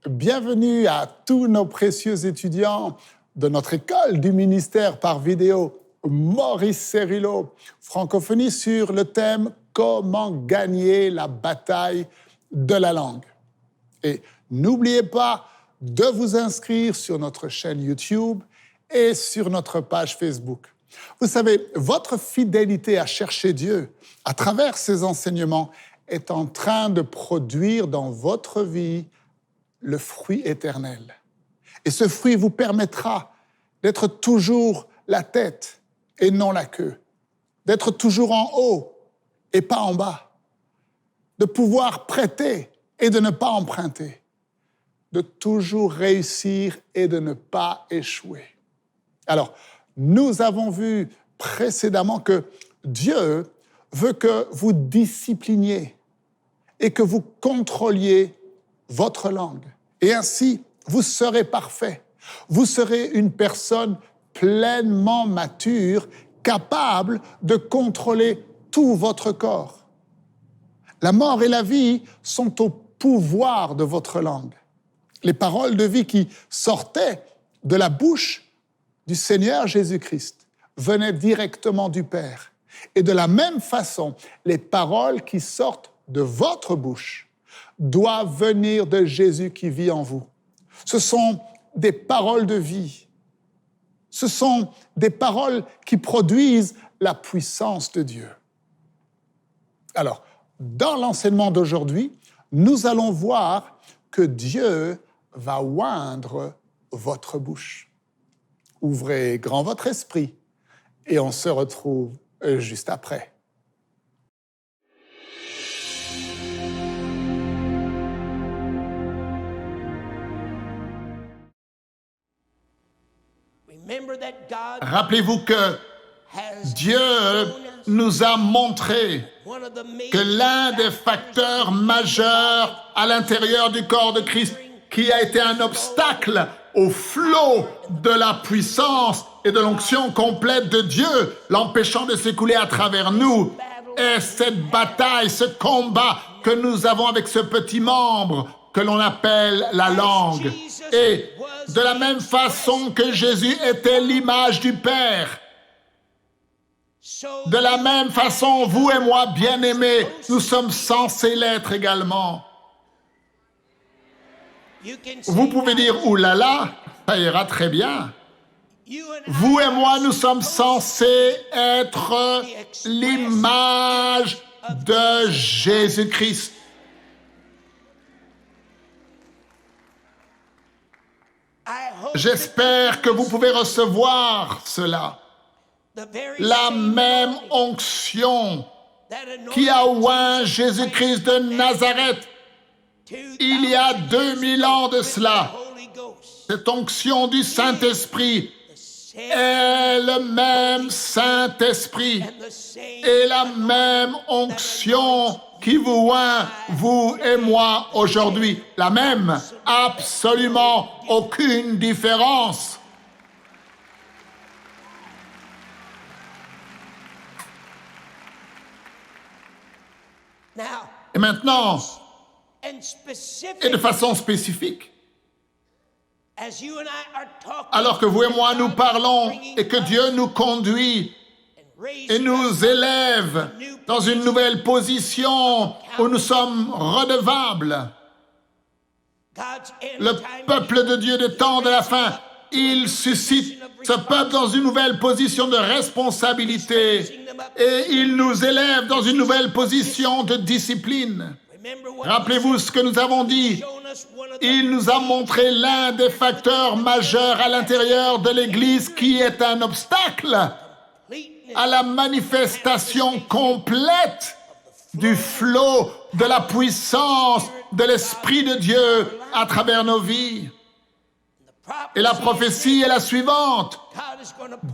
Bienvenue à tous nos précieux étudiants de notre école du ministère par vidéo Maurice Cerullo, francophonie sur le thème « Comment gagner la bataille de la langue ». Et n'oubliez pas de vous inscrire sur notre chaîne YouTube et sur notre page Facebook. Vous savez, votre fidélité à chercher Dieu à travers ces enseignements est en train de produire dans votre vie le fruit éternel. Et ce fruit vous permettra d'être toujours la tête et non la queue, d'être toujours en haut et pas en bas, de pouvoir prêter et de ne pas emprunter, de toujours réussir et de ne pas échouer. Alors, nous avons vu précédemment que Dieu veut que vous discipliniez et que vous contrôliez votre langue. Et ainsi, vous serez parfait. Vous serez une personne pleinement mature, capable de contrôler tout votre corps. La mort et la vie sont au pouvoir de votre langue. Les paroles de vie qui sortaient de la bouche du Seigneur Jésus-Christ venaient directement du Père. Et de la même façon, les paroles qui sortent de votre bouche doivent venir de Jésus qui vit en vous. Ce sont des paroles de vie. Ce sont des paroles qui produisent la puissance de Dieu. Alors, dans l'enseignement d'aujourd'hui, nous allons voir que Dieu va oindre votre bouche. Ouvrez grand votre esprit et on se retrouve juste après. Rappelez-vous que Dieu nous a montré que l'un des facteurs majeurs à l'intérieur du corps de Christ qui a été un obstacle au flot de la puissance et de l'onction complète de Dieu, l'empêchant de s'écouler à travers nous, est cette bataille, ce combat que nous avons avec ce petit membre que l'on appelle la langue. Et de la même façon que Jésus était l'image du Père, de la même façon, vous et moi, bien-aimés, nous sommes censés l'être également. Vous pouvez dire, oulala, ça ira très bien. Vous et moi, nous sommes censés être l'image de Jésus-Christ. J'espère que vous pouvez recevoir cela. La même onction qui a oint Jésus-Christ de Nazareth il y a 2000 ans de cela. Cette onction du Saint-Esprit est le même Saint-Esprit et la même onction qui vous oint, vous et moi, aujourd'hui. La même, absolument aucune différence. Et maintenant, et de façon spécifique, alors que vous et moi nous parlons et que Dieu nous conduit et nous élève dans une nouvelle position où nous sommes redevables, le peuple de Dieu des temps de la fin, il suscite ce peuple dans une nouvelle position de responsabilité et il nous élève dans une nouvelle position de discipline. Rappelez-vous ce que nous avons dit. Il nous a montré l'un des facteurs majeurs à l'intérieur de l'Église qui est un obstacle à la manifestation complète du flot de la puissance de l'Esprit de Dieu à travers nos vies. Et la prophétie est la suivante.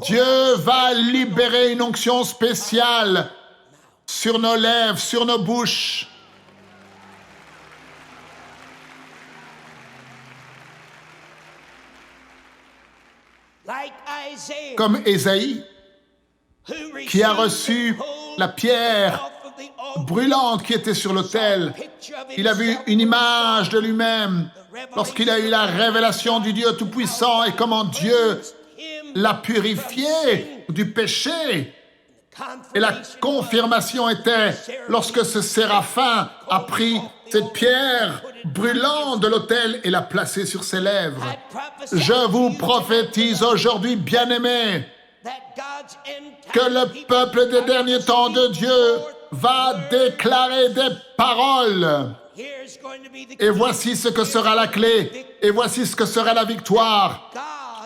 Dieu va libérer une onction spéciale sur nos lèvres, sur nos bouches. Comme Ésaïe, qui a reçu la pierre brûlante qui était sur l'autel. Il a vu une image de lui-même lorsqu'il a eu la révélation du Dieu Tout-Puissant et comment Dieu l'a purifié du péché. Et la confirmation était lorsque ce séraphin a pris cette pierre brûlante de l'autel et l'a placée sur ses lèvres. Je vous prophétise aujourd'hui, bien-aimés, que le peuple des derniers temps de Dieu va déclarer des paroles. Et voici ce que sera la clé, et voici ce que sera la victoire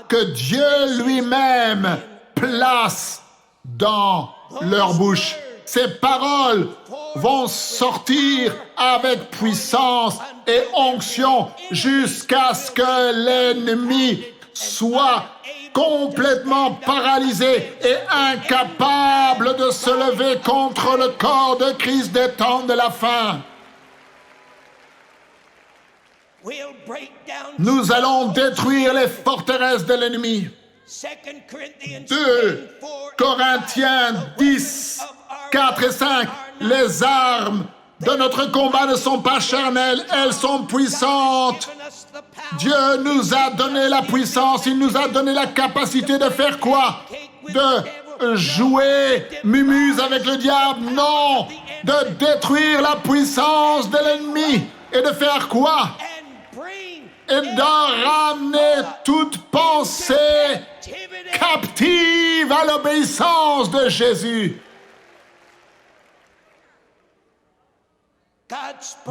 que Dieu lui-même place dans leur bouche. Ces paroles vont sortir avec puissance et onction jusqu'à ce que l'ennemi soit complètement paralysé et incapable de se lever contre le corps de Christ des temps de la fin. Nous allons détruire les forteresses de l'ennemi. 2 Corinthiens 10, 4 et 5. Les armes de notre combat ne sont pas charnelles, elles sont puissantes. Dieu nous a donné la puissance, il nous a donné la capacité de faire quoi? De jouer mumuse avec le diable? Non, de détruire la puissance de l'ennemi. Et de faire quoi? Et d'en ramener toute pensée captive à l'obéissance de Jésus.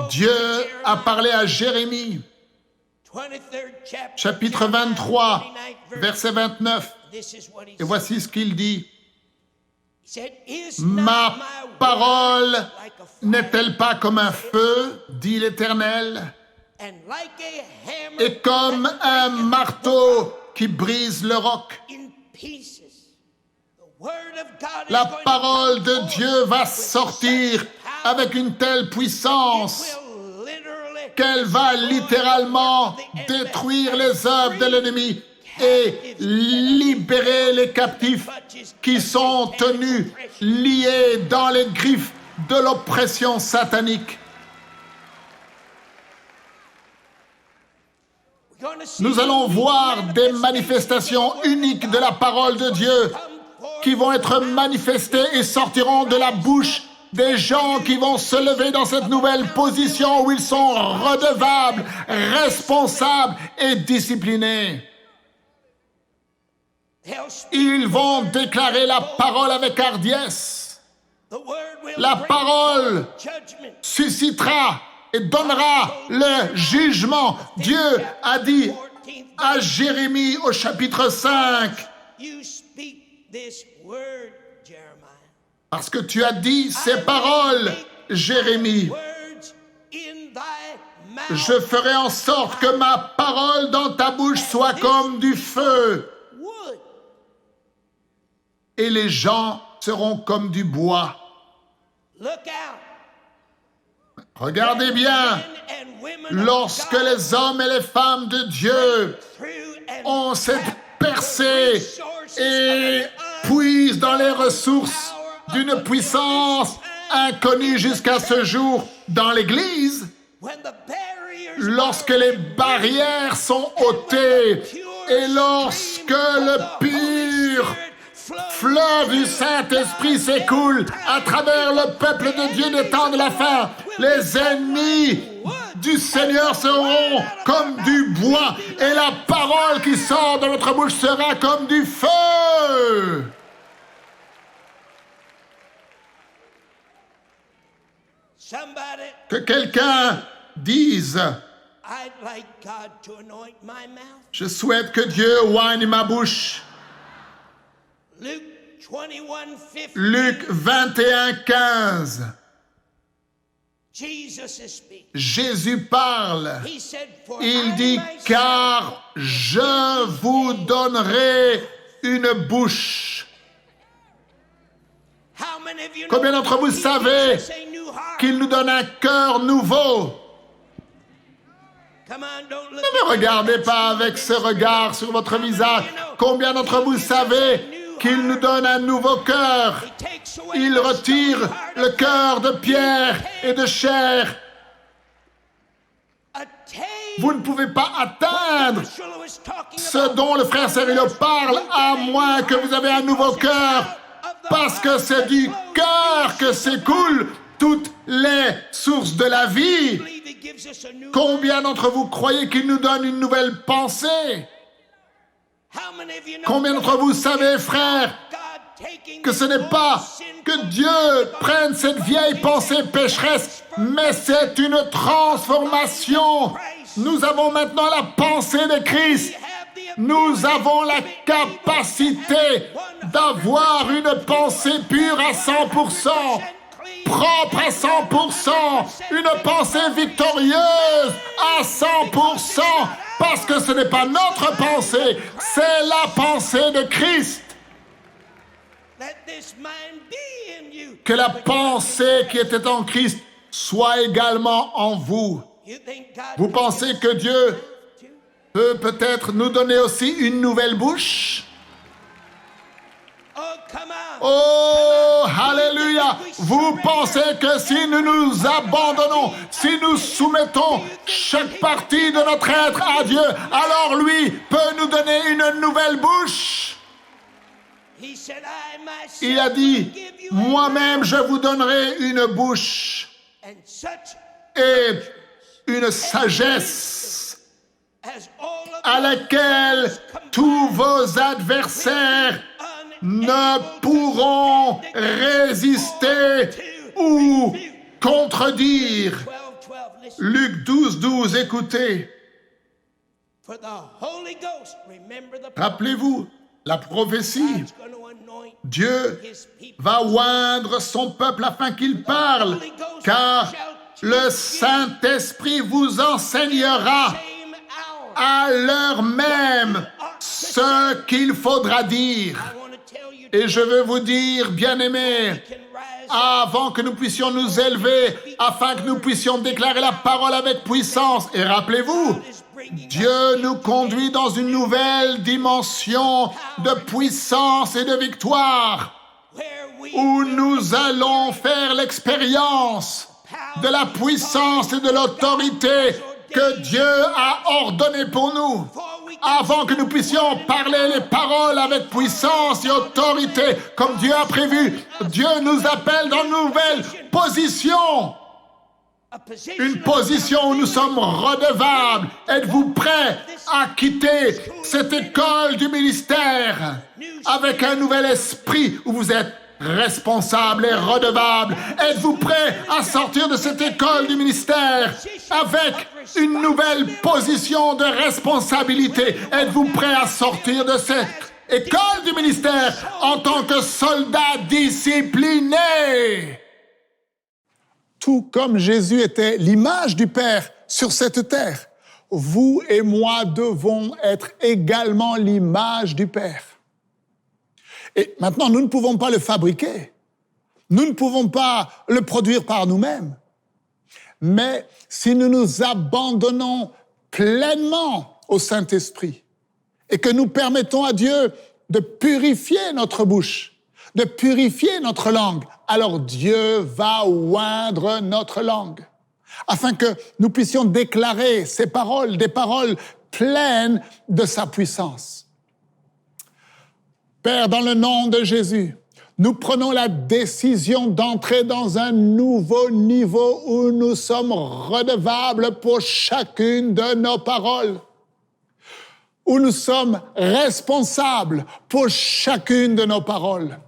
Dieu a parlé à Jérémie, chapitre 23, verset 29. Et voici ce qu'il dit. Ma parole n'est-elle pas comme un feu, dit l'Éternel, et comme un marteau qui brise le roc? La parole de Dieu va sortir avec une telle puissance qu'elle va littéralement détruire les œuvres de l'ennemi et libérer les captifs qui sont tenus liés dans les griffes de l'oppression satanique. Nous allons voir des manifestations uniques de la parole de Dieu qui vont être manifestées et sortiront de la bouche des gens qui vont se lever dans cette nouvelle position où ils sont redevables, responsables et disciplinés. Ils vont déclarer la parole avec hardiesse. La parole suscitera et donnera le jugement. Dieu a dit à Jérémie au chapitre 5, parce que tu as dit ces paroles, Jérémie, je ferai en sorte que ma parole dans ta bouche soit comme du feu, et les gens seront comme du bois. Regardez bien, lorsque les hommes et les femmes de Dieu ont cette percée et puisent dans les ressources d'une puissance inconnue jusqu'à ce jour dans l'Église, lorsque les barrières sont ôtées et lorsque le pur fleuve du Saint-Esprit s'écoule à travers le peuple de Dieu des temps de la fin, les ennemis du Seigneur seront comme du bois et la parole qui sort de notre bouche sera comme du feu. Que quelqu'un dise: je souhaite que Dieu oigne ma bouche. Luc 21, 15. Jésus parle. Il dit: car je vous donnerai une bouche. Combien d'entre vous savez qu'il nous donne un cœur nouveau? Ne me regardez pas avec ce regard sur votre visage. Combien d'entre vous savez qu'il nous donne un nouveau cœur. Il retire le cœur de pierre et de chair. Vous ne pouvez pas atteindre ce dont le frère Cerullo parle, à moins que vous avez un nouveau cœur, parce que c'est du cœur que s'écoulent toutes les sources de la vie. Combien d'entre vous croyez qu'il nous donne une nouvelle pensée? Combien d'entre vous savez, frères, que ce n'est pas que Dieu prenne cette vieille pensée pécheresse, mais c'est une transformation. Nous avons maintenant la pensée de Christ. Nous avons la capacité d'avoir une pensée pure à 100%, propre à 100%, une pensée victorieuse à 100%, parce que ce n'est pas notre pensée, c'est la pensée de Christ. Que la pensée qui était en Christ soit également en vous. Vous pensez que Dieu peut peut-être nous donner aussi une nouvelle bouche? Oh, alléluia! Vous pensez que si nous nous abandonnons, si nous soumettons chaque partie de notre être à Dieu, alors lui peut nous donner une nouvelle bouche? Il a dit, moi-même je vous donnerai une bouche et une sagesse à laquelle tous vos adversaires ne pourront résister ou contredire. Luc 12, 12, écoutez. Rappelez-vous, la prophétie, Dieu va oindre son peuple afin qu'il parle, car le Saint-Esprit vous enseignera à l'heure même ce qu'il faudra dire. Et je veux vous dire, bien-aimés, avant que nous puissions nous élever, afin que nous puissions déclarer la parole avec puissance, et rappelez-vous, Dieu nous conduit dans une nouvelle dimension de puissance et de victoire, où nous allons faire l'expérience de la puissance et de l'autorité que Dieu a ordonnée pour nous. Avant que nous puissions parler les paroles avec puissance et autorité, comme Dieu a prévu, Dieu nous appelle dans une nouvelle position. Une position où nous sommes redevables. Êtes-vous prêts à quitter cette école du ministère avec un nouvel esprit où vous êtes responsable et redevable? Êtes-vous prêts à sortir de cette école du ministère avec une nouvelle position de responsabilité? Êtes-vous prêts à sortir de cette école du ministère en tant que soldat discipliné? Tout comme Jésus était l'image du Père sur cette terre, vous et moi devons être également l'image du Père. Et maintenant, nous ne pouvons pas le fabriquer. Nous ne pouvons pas le produire par nous-mêmes. Mais si nous nous abandonnons pleinement au Saint-Esprit et que nous permettons à Dieu de purifier notre bouche, de purifier notre langue, alors Dieu va oindre notre langue, afin que nous puissions déclarer ces paroles, des paroles pleines de sa puissance. Père, dans le nom de Jésus, nous prenons la décision d'entrer dans un nouveau niveau où nous sommes redevables pour chacune de nos paroles, où nous sommes responsables pour chacune de nos paroles,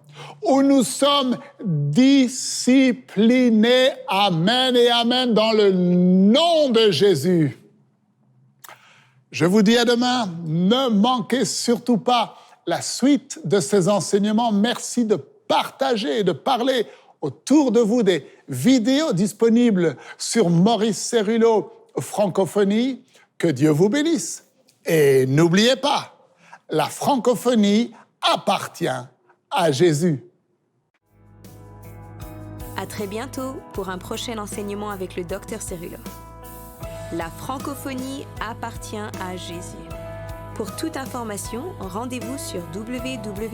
où nous sommes disciplinés. Amen et amen, dans le nom de Jésus. Je vous dis à demain, ne manquez surtout pas la suite de ces enseignements. Merci de partager et de parler autour de vous des vidéos disponibles sur Maurice Cerullo Francophonie. Que Dieu vous bénisse. Et n'oubliez pas, la francophonie appartient à Jésus. À très bientôt pour un prochain enseignement avec le Dr Cerullo. La francophonie appartient à Jésus. Pour toute information, rendez-vous sur www.mcwe.fr.